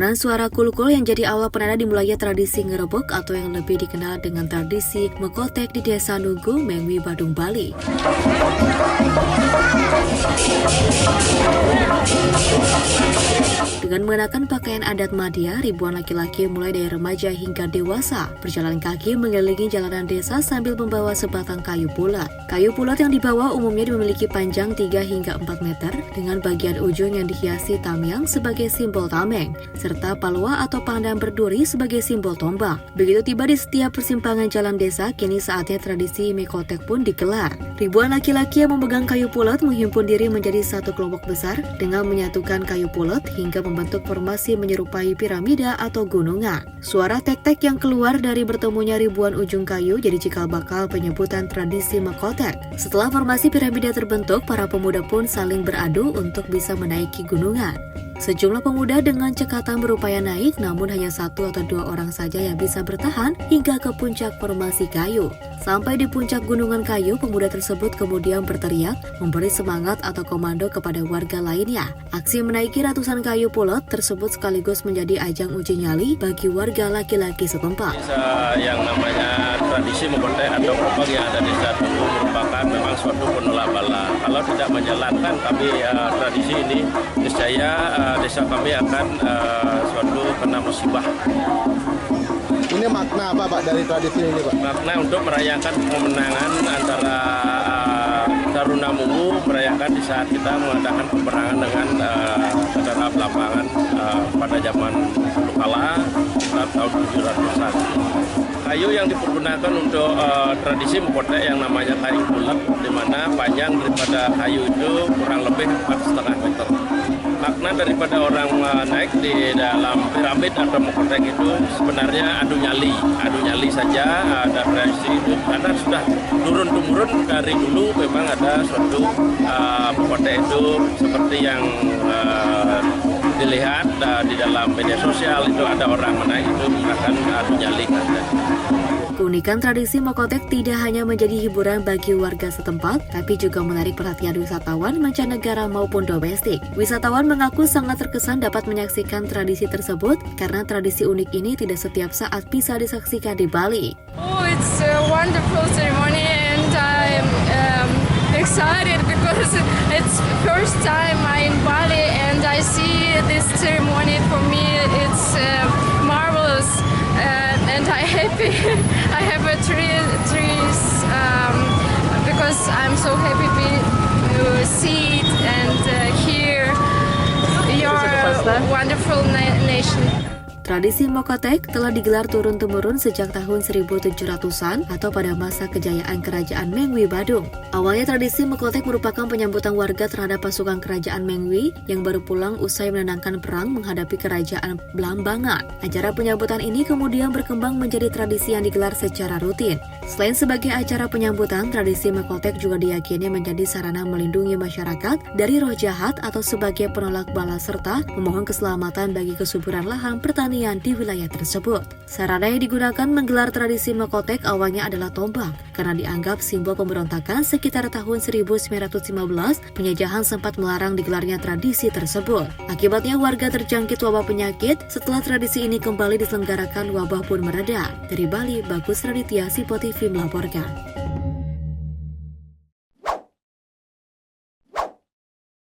Getaran suara kulkul yang jadi awal penanda dimulainya tradisi ngerebek atau yang lebih dikenal dengan tradisi mekotek di Desa Nugu, Mengwi, Badung, Bali. Dengan mengenakan pakaian adat Madya, ribuan laki-laki mulai dari remaja hingga dewasa berjalan kaki mengelilingi jalanan desa sambil membawa sebatang kayu bulat. Kayu bulat yang dibawa umumnya memiliki panjang 3 hingga 4 meter dengan bagian ujung yang dihiasi tamyang sebagai simbol tameng, serta palwa atau pandan berduri sebagai simbol tombak. Begitu tiba di setiap persimpangan jalan desa, kini saatnya tradisi mekotek pun digelar. Ribuan laki-laki yang memegang kayu bulat menghimpun diri menjadi satu kelompok besar dengan menyatukan kayu bulat hingga membentuk formasi menyerupai piramida atau gunungan. Suara tek-tek yang keluar dari bertemunya ribuan ujung kayu jadi cikal bakal penyebutan tradisi mekotek. Setelah formasi piramida terbentuk, para pemuda pun saling beradu untuk bisa menaiki gunungan. Sejumlah pemuda dengan cekatan berupaya naik, namun hanya 1 atau 2 orang saja yang bisa bertahan hingga ke puncak formasi kayu. Sampai di puncak gunungan kayu, pemuda tersebut kemudian berteriak, memberi semangat atau komando kepada warga lainnya. Aksi menaiki ratusan kayu bulat tersebut sekaligus menjadi ajang uji nyali bagi warga laki-laki setempat. Yang namanya tradisi mekotek atau merebek yang ada di desa Nugu merupakan memang suatu penolak-bala. Kalau tidak menjalankan kami tradisi ini, niscaya desa kami akan suatu kena musibah. Ini makna apa Pak dari tradisi ini Pak? Makna untuk merayakan kemenangan antara Taruna Mungu, merayakan di saat kita mengadakan peperangan dengan saudara Belambangan pada zaman dulu kala tahun 700-an. Kayu yang dipergunakan untuk tradisi mekotek yang namanya kayu bulat, di mana panjang daripada kayu itu kurang lebih 4,5 meter. Makna daripada orang naik di dalam piramid atau mekotek itu sebenarnya adu nyali saja ada tradisi itu karena sudah turun-temurun dari dulu memang ada suatu mekotek itu seperti yang dilihat di dalam media sosial itu ada orang menaik itu menggunakan adu nyali. Keunikan tradisi mekotek tidak hanya menjadi hiburan bagi warga setempat, tapi juga menarik perhatian wisatawan mancanegara maupun domestik. Wisatawan mengaku sangat terkesan dapat menyaksikan tradisi tersebut karena tradisi unik ini tidak setiap saat bisa disaksikan di Bali. Oh, it's a wonderful ceremony and I'm excited because it's first time I'm in Bali and I see this ceremony. For me, it's marvelous. And I'm happy. I have a trees because I'm so happy to see it and hear your wonderful nation. Tradisi mekotek telah digelar turun-temurun sejak tahun 1700-an atau pada masa kejayaan Kerajaan Mengwi Badung. Awalnya tradisi mekotek merupakan penyambutan warga terhadap pasukan Kerajaan Mengwi yang baru pulang usai menenangkan perang menghadapi Kerajaan Belambangan. Acara penyambutan ini kemudian berkembang menjadi tradisi yang digelar secara rutin. Selain sebagai acara penyambutan, tradisi mekotek juga diyakini menjadi sarana melindungi masyarakat dari roh jahat atau sebagai penolak bala serta memohon keselamatan bagi kesuburan lahan pertanian di wilayah tersebut. Sarana yang digunakan menggelar tradisi mekotek awalnya adalah tombak, karena dianggap simbol pemberontakan sekitar tahun 1915, penjajahan sempat melarang digelarnya tradisi tersebut. Akibatnya warga terjangkit wabah penyakit, setelah tradisi ini kembali diselenggarakan wabah pun mereda. Dari Bali, Bagus Raditya, Sipo TV melaporkan.